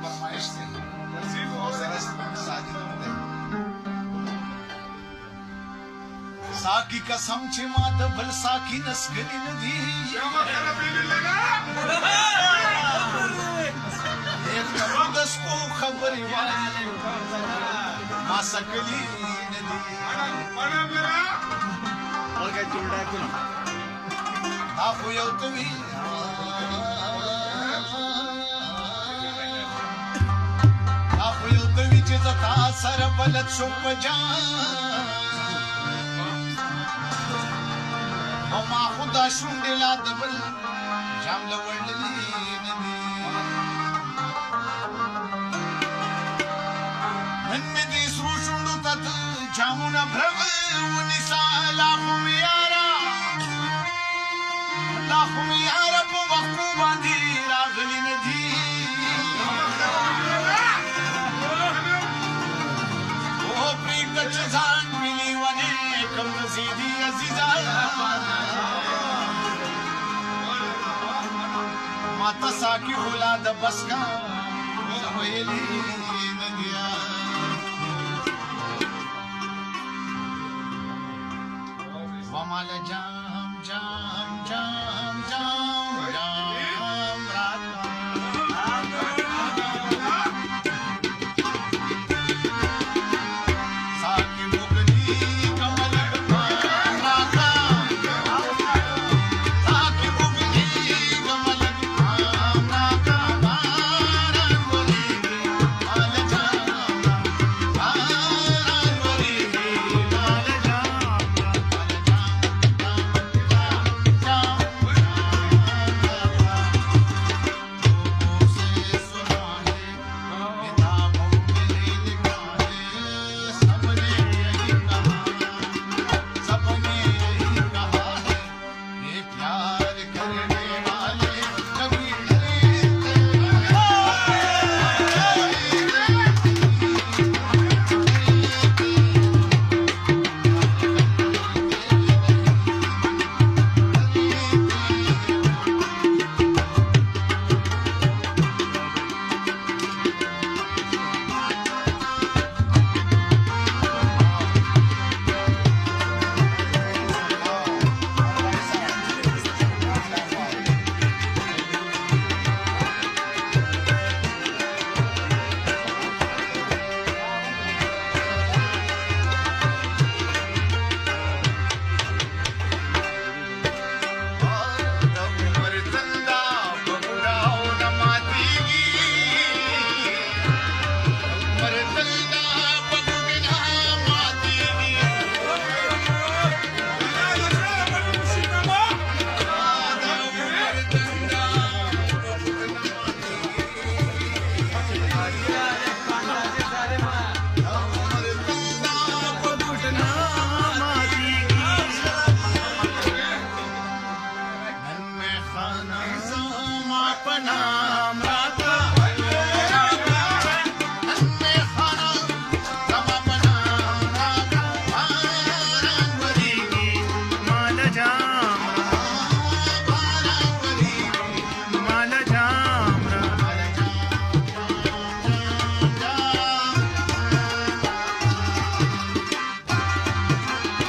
फरमाइश थी और सरस साजिदों दे साकी कसम छे मात बल साकी नसगली नदी एक दस को खबरी वाली मा सकली नदी और क्या चुलड़ा कुल आप यो तवी आप यो तवी जता सर बलत सुप जान وما خدا شونډې لا د بل جام له وړلې نه دي نن مې دې سرو شونډو ته د جامونه برغه ونیسه لا خو مې یاره په وختو باندې راغلي نه دي او پرېږده چې ځان مې لیونی کم نزیدي عزیزه ماتا ساکی خولا دا بس کا ویلی ندیا ومال جام جام جام جام جام راتا ساکی مغنی کمل راتا ساکی مغنی کمل Bana